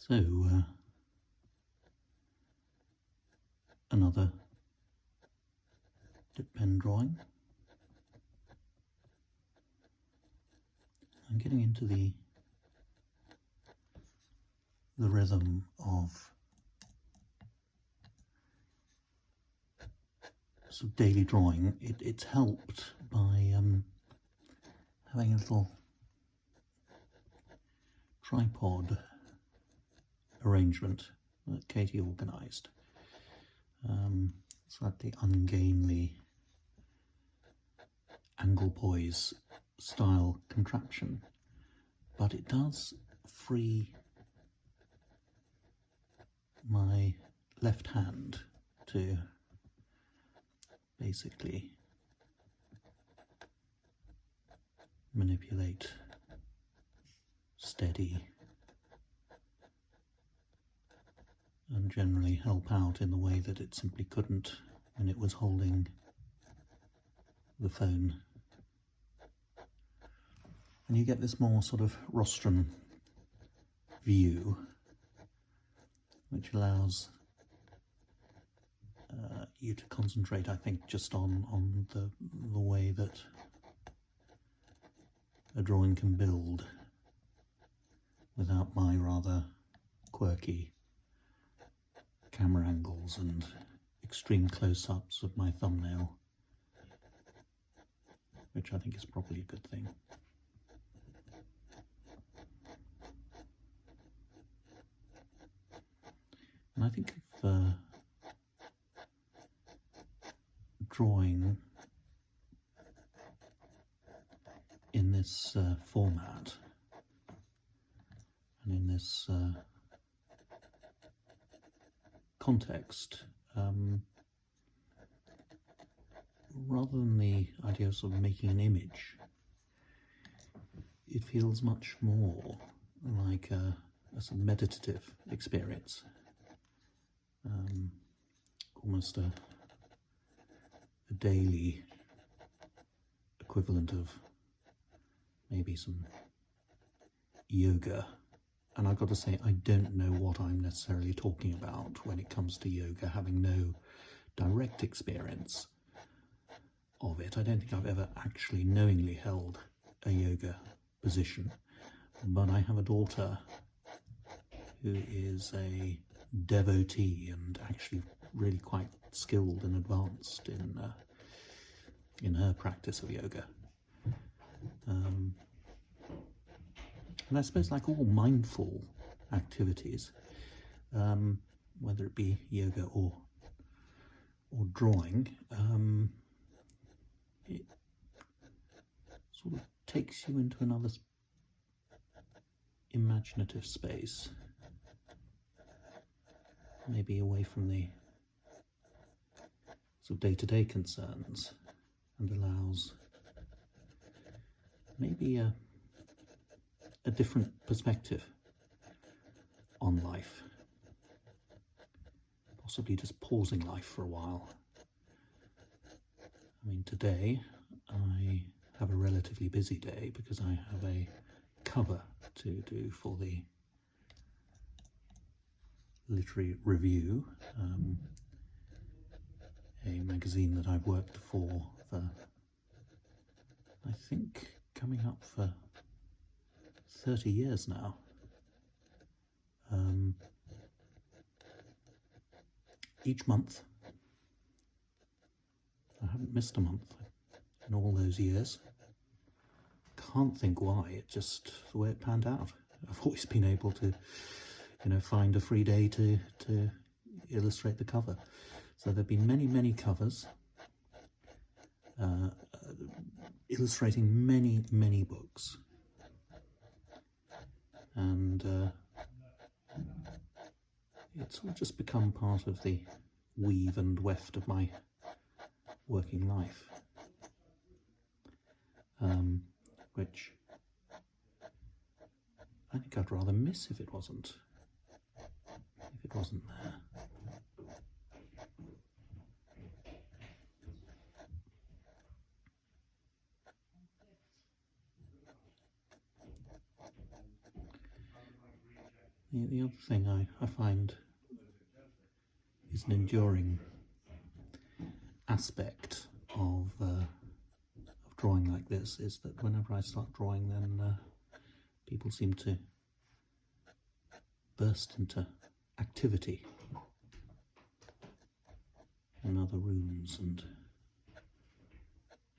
So, another dip pen drawing. I'm getting into the rhythm of sort of daily drawing. It's helped by having a little tripod arrangement that Katie organised. Slightly ungainly angle poise style contraption, but it does free my left hand to basically manipulate, steady, and generally help out in the way that it simply couldn't when it was holding the phone. And you get this more sort of rostrum view, which allows you to concentrate, I think, just on the way that a drawing can build without my rather quirky camera angles and extreme close-ups of my thumbnail, which I think is probably a good thing. And I think of drawing in this format and in this context, rather than the idea of sort of making an image, it feels much more like a sort of meditative experience, almost a daily equivalent of maybe some yoga. And I've got to say, I don't know what I'm necessarily talking about when it comes to yoga, having no direct experience of it. I don't think I've ever actually knowingly held a yoga position, but I have a daughter who is a devotee and actually really quite skilled and advanced in her practice of yoga. And I suppose, like all mindful activities, whether it be yoga or drawing, it sort of takes you into another imaginative space, maybe away from the sort of day-to-day concerns, and allows maybe a different perspective on life, possibly just pausing life for a while. I mean, today I have a relatively busy day because I have a cover to do for the literary review, a magazine that I've worked for I think coming up for 30 years now. Each month, I haven't missed a month in all those years. Can't think why, it just the way it panned out. I've always been able to, find a free day to illustrate the cover. So there've been many covers, illustrating many books. And it's all just become part of the weave and weft of my working life, which I think I'd rather miss if it wasn't there. The other thing I find is an enduring aspect of drawing like this is that whenever I start drawing, then people seem to burst into activity in other rooms and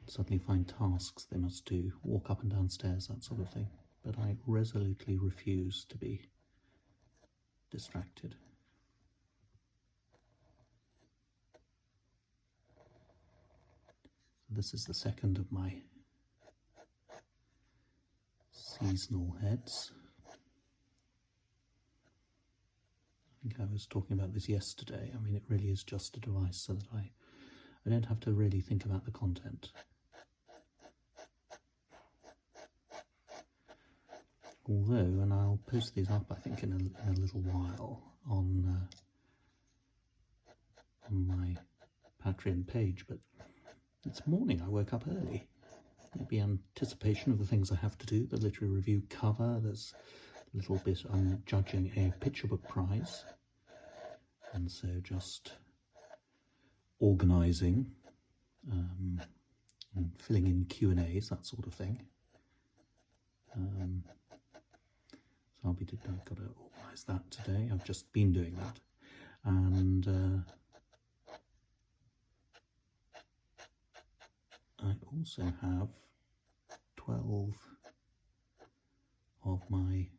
suddenly find tasks they must do, walk up and down stairs, that sort of thing. But I resolutely refuse to be distracted. This is the second of my seasonal heads. I think I was talking about this yesterday. I mean, it really is just a device so that I don't have to really think about the content. Although, and I'll post these up, I think, in a little while on my Patreon page, but this morning I woke up early. Maybe anticipation of the things I have to do, the literary review cover, there's a little bit, I'm judging a picture book prize, and so just organising and filling in Q&As, that sort of thing. So I've got to organise that today. I've just been doing that, and I also have 12 of my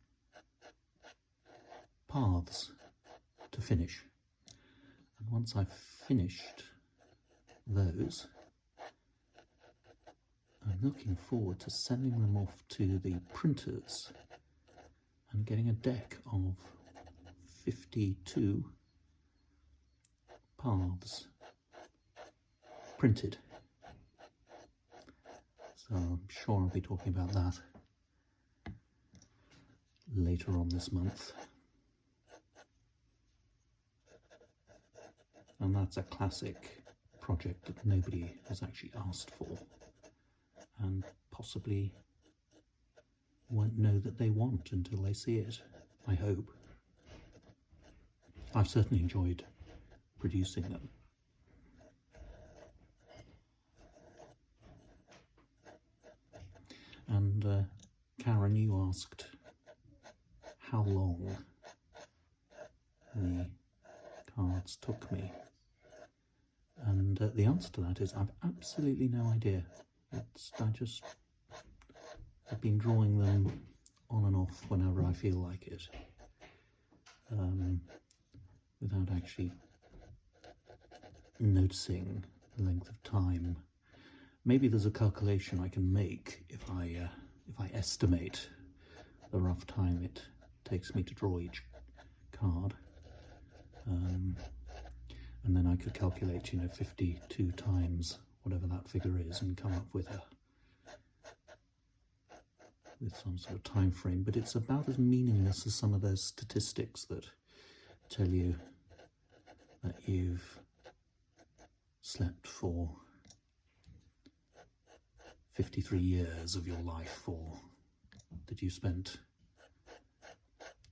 paths to finish, and once I've finished those, I'm looking forward to sending them off to the printers and getting a deck of 52 paths printed. So I'm sure I'll be talking about that later on this month. And that's a classic project that nobody has actually asked for, and possibly won't know that they want until they see it, I hope. I've certainly enjoyed producing them. And Karen, you asked how long the cards took me, and the answer to that is I've absolutely no idea. I've been drawing them on and off whenever I feel like it, without actually noticing the length of time. Maybe there's a calculation I can make if I estimate the rough time it takes me to draw each card, and then I could calculate, 52 times whatever that figure is and come up with some sort of time frame. But it's about as meaningless as some of those statistics that tell you that you've slept for 53 years of your life, or that you spent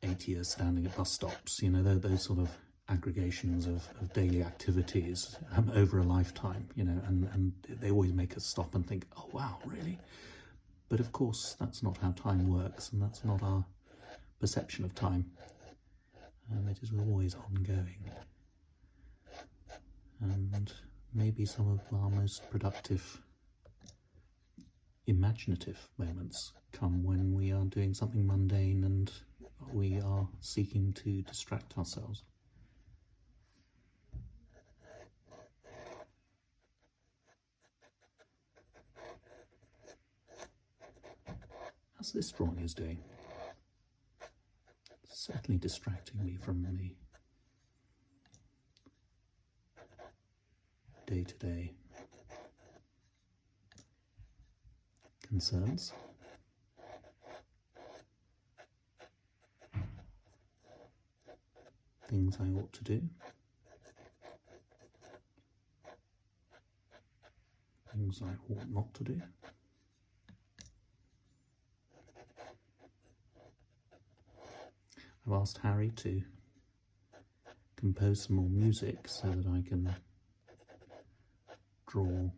8 years standing at bus stops, those sort of aggregations of daily activities over a lifetime, and they always make us stop and think, oh wow, really? But of course that's not how time works, and that's not our perception of time. It is always ongoing, and maybe some of our most productive imaginative moments come when we are doing something mundane and we are seeking to distract ourselves. As this drawing is doing, it's certainly distracting me from the day-to-day concerns. Things I ought to do. Things I ought not to do. I've asked Harry to compose some more music so that I can draw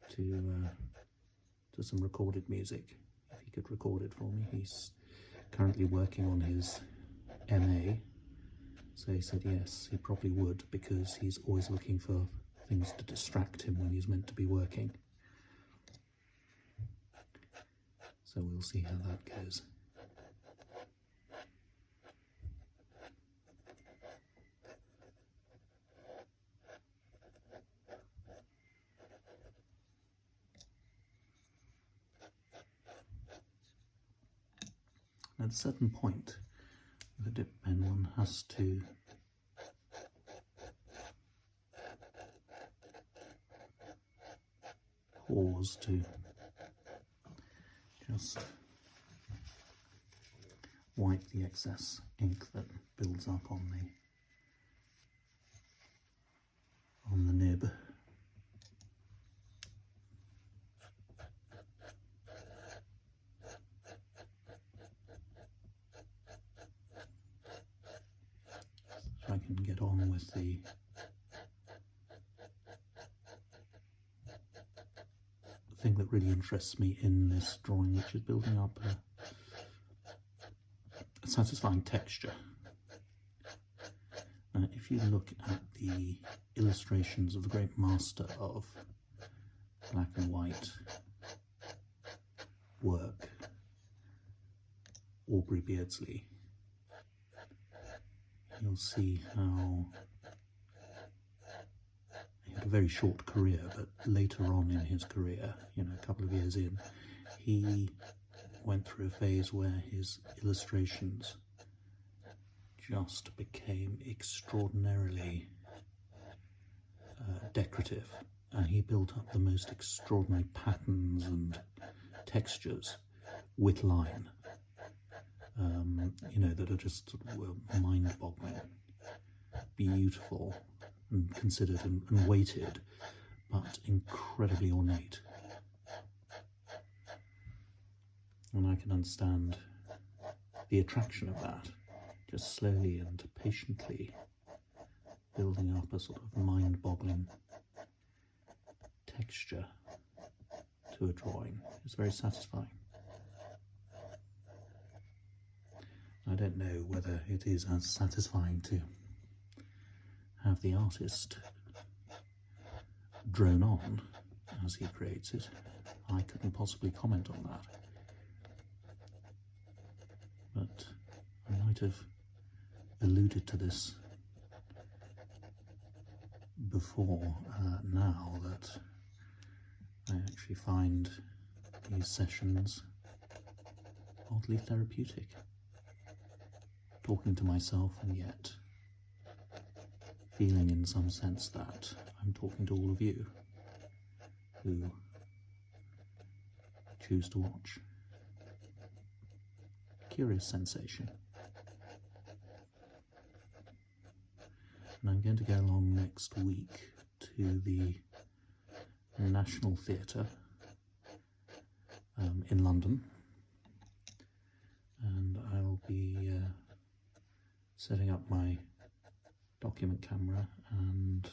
to some recorded music, if he could record it for me. He's currently working on his MA, so he said yes, he probably would, because he's always looking for things to distract him when he's meant to be working. So we'll see how that goes. At a certain point, with a dip pen, one has to pause to just wipe the excess ink that builds up on the nib. So I can get on with the thing that really interests me in this drawing, which is building up a satisfying texture. If you look at the illustrations of the great master of black and white work, Aubrey Beardsley, you'll see how he had a very short career, but later on in his career, a couple of years in, he went through a phase where his illustrations just became extraordinarily decorative, and he built up the most extraordinary patterns and textures with line, that are just sort of mind-boggling, beautiful and considered and weighted, but incredibly ornate. And I can understand the attraction of that, just slowly and patiently building up a sort of mind-boggling texture to a drawing. It's very satisfying. I don't know whether it is as satisfying to have the artist drone on as he creates it. I couldn't possibly comment on that. But I might have alluded to this before now, that I actually find these sessions oddly therapeutic. Talking to myself, and yet feeling in some sense that I'm talking to all of you who choose to watch. Curious sensation. And I'm going to go along next week to the National Theatre in London, and I'll be setting up my document camera and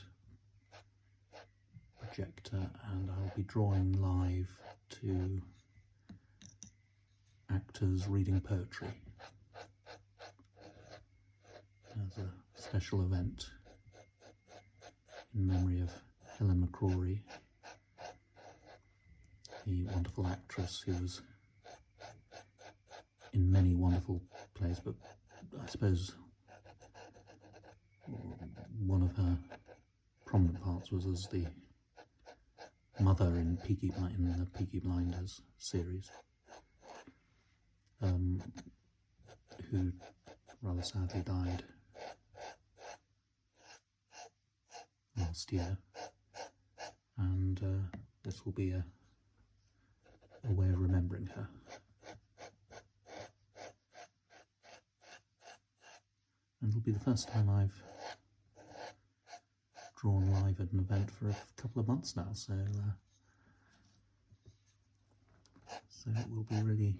projector, and I'll be drawing live to actors reading poetry as a special event in memory of Helen McCrory, the wonderful actress who was in many wonderful plays, but I suppose one of her prominent parts was as the mother in the Peaky Blinders series, who rather sadly died last year, and this will be a way of remembering her. And it'll be the first time I've drawn live at an event for a couple of months now, so it will be really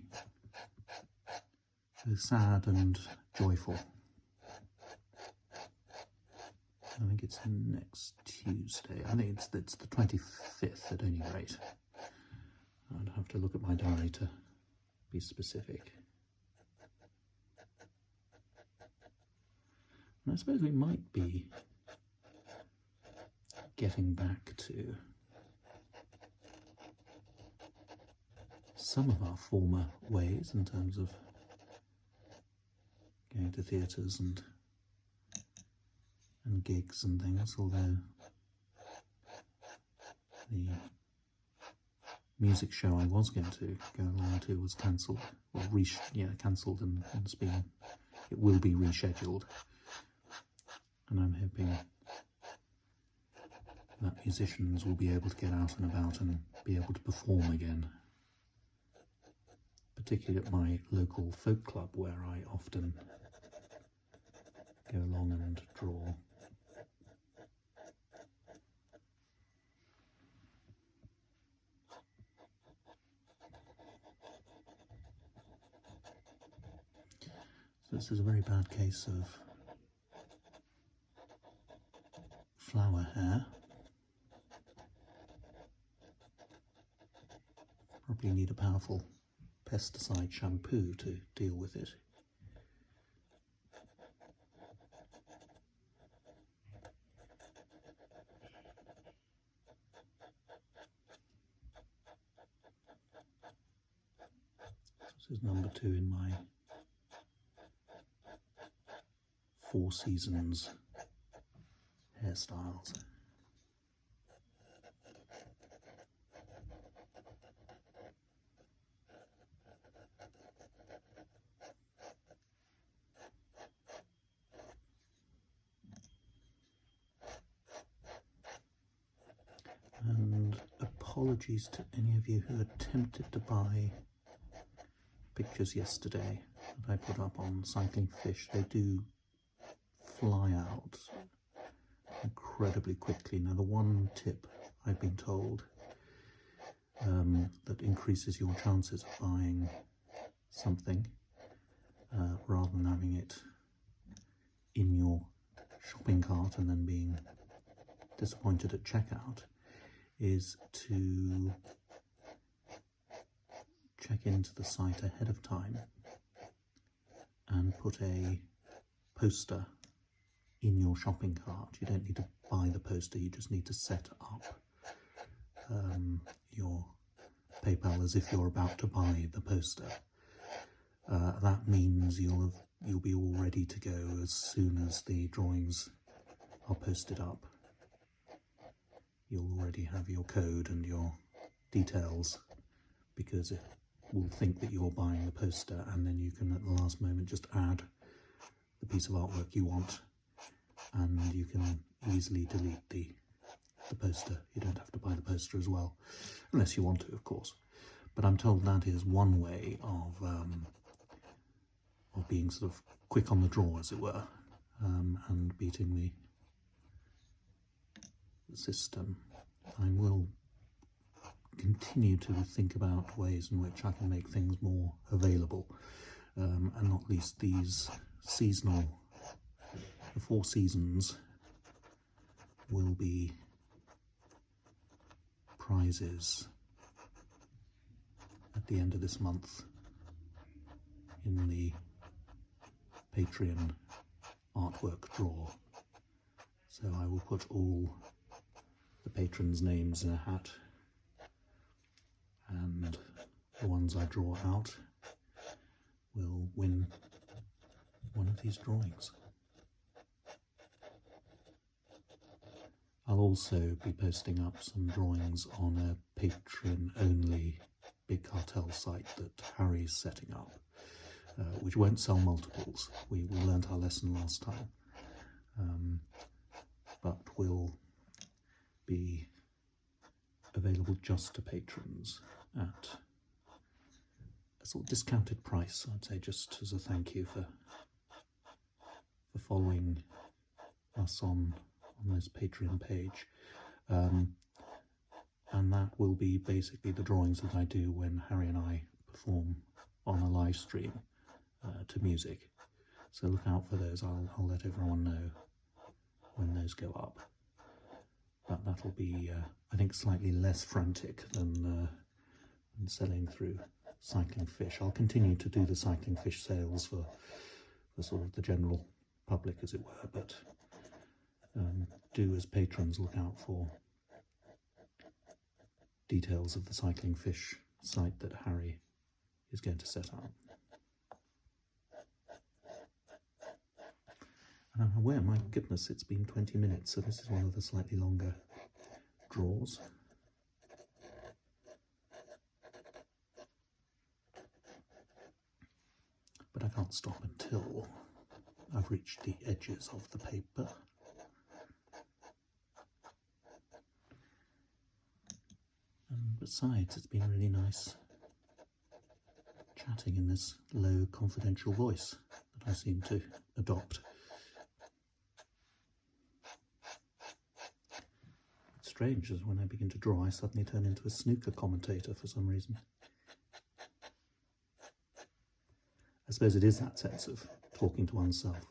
So sad and joyful. I think it's next Tuesday. I think it's the 25th at any rate. I'd have to look at my diary to be specific. And I suppose we might be getting back to some of our former ways in terms of going to theatres and gigs and things, although the music show I was going to go along to was cancelled, or cancelled, and it will be rescheduled, and I'm hoping that musicians will be able to get out and about and be able to perform again, particularly at my local folk club where I often go along and draw. So this is a very bad case of flower hair. Probably need a powerful pesticide shampoo to deal with it. This is number 2 in my 4 seasons hairstyles. And apologies to any of you who attempted to buy pictures yesterday that I put up on Cycling Fish. They do fly out incredibly quickly. Now, the one tip I've been told that increases your chances of buying something rather than having it in your shopping cart and then being disappointed at checkout is to check into the site ahead of time and put a poster in your shopping cart. You don't need to buy the poster, you just need to set up your PayPal as if you're about to buy the poster. That means you'll be all ready to go as soon as the drawings are posted up. You'll already have your code and your details, because it will think that you're buying the poster, and then you can at the last moment just add the piece of artwork you want, and you can easily delete the poster. You don't have to buy the poster as well, unless you want to, of course. But I'm told that is one way of being sort of quick on the draw, as it were, and beating the system. I will continue to think about ways in which I can make things more available, and not least these seasonal, the 4 seasons will be prizes at the end of this month in the Patreon artwork draw. So I will put all the patrons' names in a hat, and the ones I draw out will win one of these drawings. I'll also be posting up some drawings on a Patreon-only Big Cartel site that Harry's setting up, which won't sell multiples. We learned our lesson last time, but will be available just to patrons at a sort of discounted price, I'd say, just as a thank you for following us on this Patreon page. And that will be basically the drawings that I do when Harry and I perform on a live stream. to music. So look out for those. I'll let everyone know when those go up. But that'll be, I think, slightly less frantic than selling through Cycling Fish. I'll continue to do the Cycling Fish sales for sort of the general public, as it were, but do, as patrons, look out for details of the Cycling Fish site that Harry is going to set up. And I'm aware, my goodness, it's been 20 minutes, so this is one of the slightly longer draws. But I can't stop until I've reached the edges of the paper. And besides, it's been really nice chatting in this low, confidential voice that I seem to adopt. It's strange, as when I begin to draw, I suddenly turn into a snooker commentator for some reason. I suppose it is that sense of talking to oneself.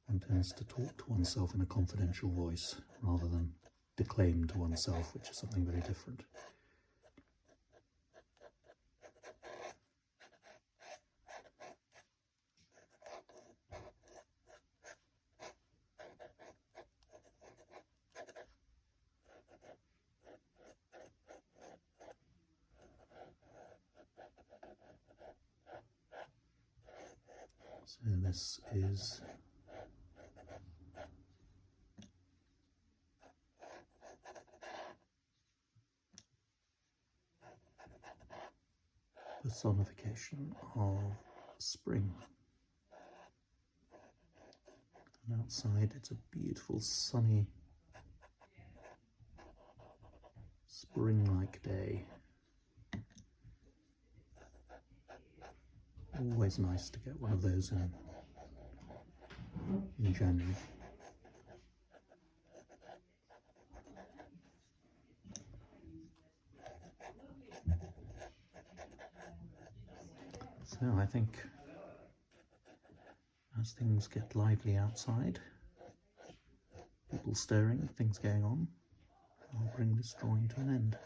One tends to talk to oneself in a confidential voice rather than declaim to oneself, which is something very different. So this is personification of spring. And outside it's a beautiful sunny spring-like day. Always nice to get one of those in January. So I think as things get lively outside, people stirring, things going on, I'll bring this drawing to an end.